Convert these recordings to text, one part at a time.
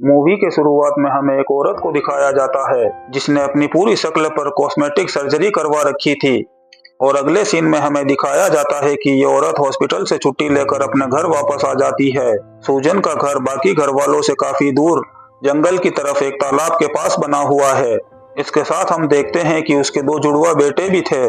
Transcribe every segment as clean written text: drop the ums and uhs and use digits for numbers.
Movie के शुरुआत में हमें एक औरत को दिखाया जाता है जिसने अपनी पूरी शक्ल पर कॉस्मेटिक सर्जरी करवा रखी थी और अगले सीन में हमें दिखाया जाता है कि ये औरत हॉस्पिटल से छुट्टी लेकर अपने घर वापस आ जाती है। सूजन का घर बाकी घर वालों से काफी दूर जंगल की तरफ एक तालाब के पास बना हुआ है। इसके साथ हम देखते हैं कि उसके दो जुड़वा बेटे भी थे।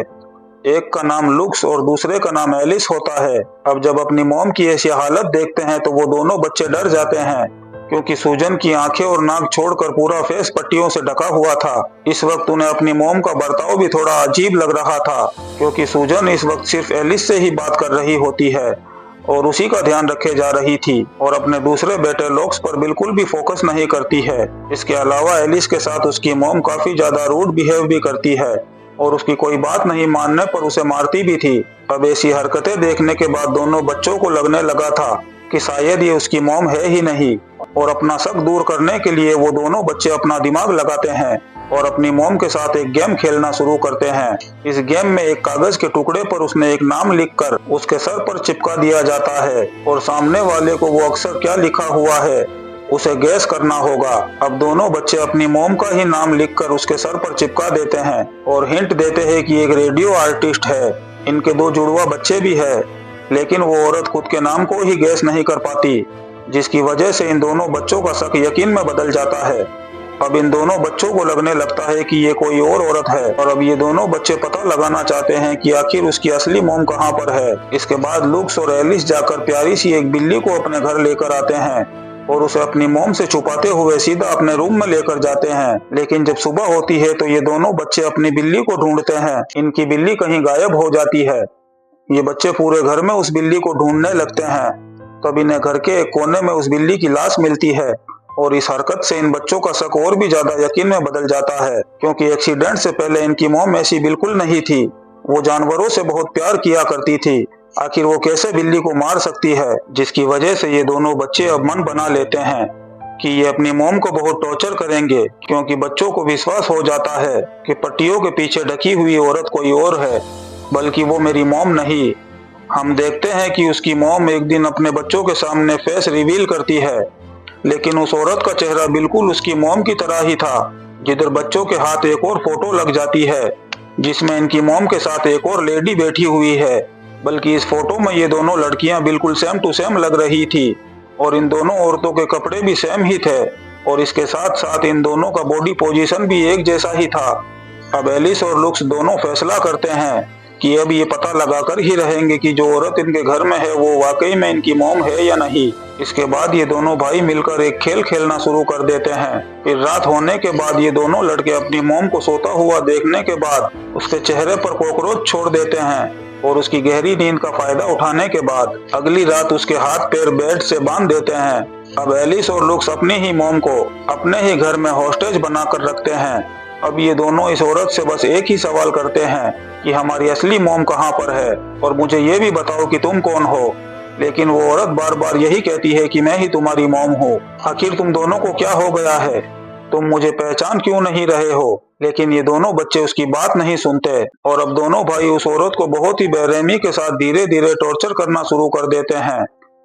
एक का नाम लुक्स और दूसरे का नाम एलिस होता है। अब जब अपनी मॉम की ऐसी हालत देखते हैं तो वो दोनों बच्चे डर जाते हैं क्योंकि सूजन की आंखें और नाक छोड़कर पूरा फेस पट्टियों से ढका हुआ था। इस वक्त उन्हें अपनी मॉम का बर्ताव भी थोड़ा अजीब लग रहा था क्योंकि सूजन इस वक्त सिर्फ एलिस से ही बात कर रही होती है और उसी का ध्यान रखे जा रही थी और अपने दूसरे बेटे लॉक्स पर बिल्कुल भी फोकस नहीं करती है। इसके अलावा एलिस के साथ उसकी मॉम काफी ज्यादा रूड बिहेव भी करती है और उसकी कोई बात नहीं मानने पर उसे मारती भी थी। अब ऐसी हरकतें देखने के बाद दोनों बच्चों को लगने लगा था कि शायद ये उसकी मॉम है ही नहीं और अपना शक दूर करने के लिए वो दोनों बच्चे अपना दिमाग लगाते हैं और अपनी मॉम के साथ एक गेम खेलना शुरू करते हैं। इस गेम में एक कागज के टुकड़े पर उसने एक नाम लिखकर उसके सर पर चिपका दिया जाता है और सामने वाले को वो अक्सर क्या लिखा हुआ है उसे गैस करना होगा। अब दोनों बच्चे अपनी मॉम का ही नाम लिखकर उसके सर पर चिपका देते हैं और हिंट देते हैं कि एक रेडियो आर्टिस्ट है। इनके दो जुड़वा बच्चे भी है लेकिन वो औरत खुद के नाम को ही गैस नहीं कर पाती जिसकी वजह से इन दोनों बच्चों का शक यकीन में बदल जाता है। अब इन दोनों बच्चों को लगने लगता है कि ये कोई और औरत है और अब ये दोनों बच्चे पता लगाना चाहते हैं कि आखिर उसकी असली मॉम कहाँ पर है। इसके बाद लुक्स और एलिस जाकर प्यारी सी एक बिल्ली को अपने घर लेकर आते हैं और उसे अपनी मॉम से छुपाते हुए सीधा अपने रूम में लेकर जाते हैं। लेकिन जब सुबह होती है तो ये दोनों बच्चे अपनी बिल्ली को ढूंढते हैं। इनकी बिल्ली कहीं गायब हो जाती है। ये बच्चे पूरे घर में उस बिल्ली को ढूंढने लगते हैं। तब इन्हें घर के एक कोने में उस बिल्ली की लाश मिलती है और इस हरकत से इन बच्चों का शक और भी ज्यादा यकीन में बदल जाता है क्योंकि एक्सीडेंट से पहले इनकी मॉम ऐसी बिल्कुल नहीं थी। वो जानवरों से बहुत प्यार किया करती थी। आखिर वो कैसे बिल्ली को मार सकती है, जिसकी वजह से ये दोनों बच्चे अब मन बना लेते हैं कि ये अपनी मॉम को बहुत टॉर्चर करेंगे क्योंकि बच्चों को विश्वास हो जाता है कि पट्टियों के पीछे ढकी हुई औरत कोई और है बल्कि वो मेरी मॉम नहीं। हम देखते हैं कि उसकी मॉम एक दिन अपने बच्चों के सामने फेस रिवील करती है लेकिन उस औरत का चेहरा बिल्कुल उसकी मॉम की तरह ही था। जिधर बच्चों के हाथ एक और फोटो लग जाती है जिसमें इनकी मॉम के साथ एक और लेडी बैठी हुई है, बल्कि इस फोटो में ये दोनों लड़कियां बिल्कुल सेम टू सेम लग रही थी और इन दोनों औरतों के कपड़े भी सेम ही थे और इसके साथ साथ इन दोनों का बॉडी पोजीशन भी एक जैसा ही था। अब एलिस और लुक्स दोनों फैसला करते हैं कि अब ये पता लगाकर ही रहेंगे कि जो औरत इनके घर में है वो वाकई में इनकी मॉम है या नहीं। इसके बाद ये दोनों भाई मिलकर एक खेल खेलना शुरू कर देते हैं। फिर रात होने के बाद ये दोनों लड़के अपनी मॉम को सोता हुआ देखने के बाद उसके चेहरे पर कॉकरोच छोड़ देते हैं और उसकी गहरी नींद का फायदा उठाने के बाद अगली रात उसके हाथ पैर बेड से बांध देते हैं। अब एलिस और लुक्स अपनी ही मॉम को अपने ही घर में हॉस्टेज बनाकर रखते हैं। अब ये दोनों इस औरत से बस एक ही सवाल करते हैं कि हमारी असली मॉम कहाँ पर है और मुझे ये भी बताओ कि तुम कौन हो। लेकिन वो औरत बार बार यही कहती है कि मैं ही तुम्हारी मॉम हूँ। आखिर तुम दोनों को क्या हो गया है, तुम मुझे पहचान क्यों नहीं रहे हो। लेकिन ये दोनों बच्चे उसकी बात नहीं सुनते और अब दोनों भाई उस औरत को बहुत ही बेरहमी के साथ धीरे धीरे टॉर्चर करना शुरू कर देते हैं।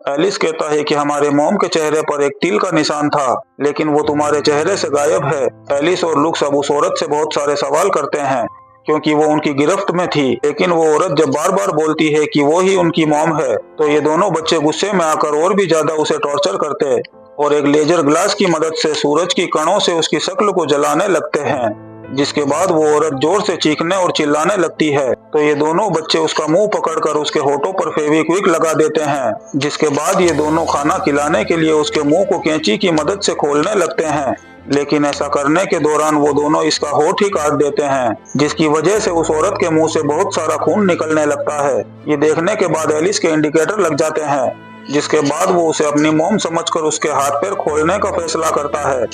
एलिस कहता है कि हमारे मॉम के चेहरे पर एक तिल का निशान था लेकिन वो तुम्हारे चेहरे से गायब है। एलिस और लुक्स अब उस औरत से बहुत सारे सवाल करते हैं क्योंकि वो उनकी गिरफ्त में थी। लेकिन वो औरत जब बार बार बोलती है कि वो ही उनकी मॉम है तो ये दोनों बच्चे गुस्से में आकर और भी ज्यादा उसे टॉर्चर करते और एक लेजर ग्लास की मदद से सूरज की कणों से उसकी शक्ल को जलाने लगते हैं। जिसके बाद वो औरत जोर से चीखने और चिल्लाने लगती है तो ये दोनों बच्चे उसका मुंह पकड़कर उसके होठों पर फेविक्विक लगा देते हैं। जिसके बाद ये दोनों खाना खिलाने के लिए उसके मुंह को कैंची की मदद से खोलने लगते हैं लेकिन ऐसा करने के दौरान वो दोनों इसका होठ ही काट देते हैं जिसकी वजह से उस औरत के मुंह से बहुत सारा खून निकलने लगता है। ये देखने के बाद एलिस के इंडिकेटर लग जाते हैं जिसके बाद वो उसे अपनी मॉम समझकर उसके हाथ पैर खोलने का फैसला करता है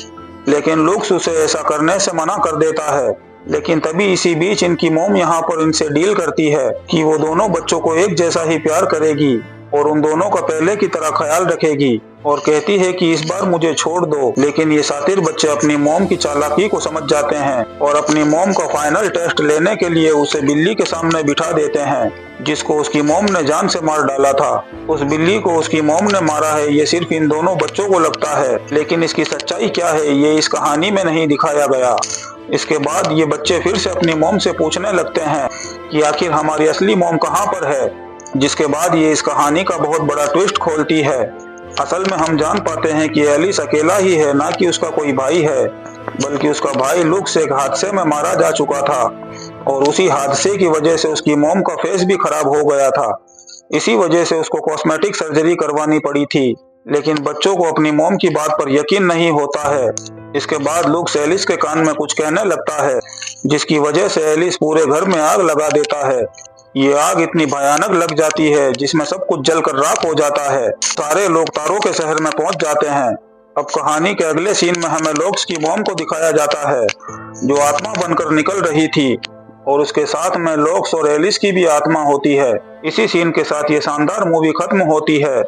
लेकिन लुक्स उसे ऐसा करने से मना कर देता है। लेकिन तभी इसी बीच इनकी मॉम यहाँ पर इनसे डील करती है कि वो दोनों बच्चों को एक जैसा ही प्यार करेगी और उन दोनों का पहले की तरह ख्याल रखेगी और कहती है कि इस बार मुझे छोड़ दो, लेकिन ये शातिर बच्चे अपनी मॉम की चालाकी को समझ जाते हैं और अपनी मॉम का फाइनल टेस्ट लेने के लिए उसे बिल्ली के सामने बिठा देते हैं, जिसको उसकी मॉम ने जान से मार डाला था। उस बिल्ली को उसकी मॉम ने मारा है ये सिर्फ इन दोनों बच्चों को लगता है, लेकिन इसकी सच्चाई क्या है ये इस कहानी में नहीं दिखाया गया। इसके बाद ये बच्चे फिर से अपनी मॉम से पूछने लगते हैं कि आखिर हमारी असली मॉम कहाँ पर है, जिसके बाद ये इस कहानी का बहुत बड़ा ट्विस्ट खोलती है। असल में हम जान पाते हैं कि एलिस अकेला ही है, ना कि उसका कोई भाई है, बल्कि उसका भाई लुक्स एक हादसे में मारा जा चुका था और उसी हादसे की वजह से उसकी मॉम का फेस भी खराब हो गया था। इसी वजह से उसको कॉस्मेटिक सर्जरी करवानी पड़ी थी, लेकिन बच्चों को अपनी मॉम की बात पर यकीन नहीं होता है। इसके बाद लुक्स एलिस के कान में कुछ कहने लगता है, जिसकी वजह से एलिस पूरे घर में आग लगा देता है। ये आग इतनी भयानक लग जाती है जिसमें सब कुछ जलकर राख हो जाता है। सारे लोग तारों के शहर में पहुंच जाते हैं। अब कहानी के अगले सीन में हमें लुक्स की मॉम को दिखाया जाता है, जो आत्मा बनकर निकल रही थी और उसके साथ में लुक्स और एलिस की भी आत्मा होती है। इसी सीन के साथ ये शानदार मूवी खत्म होती है।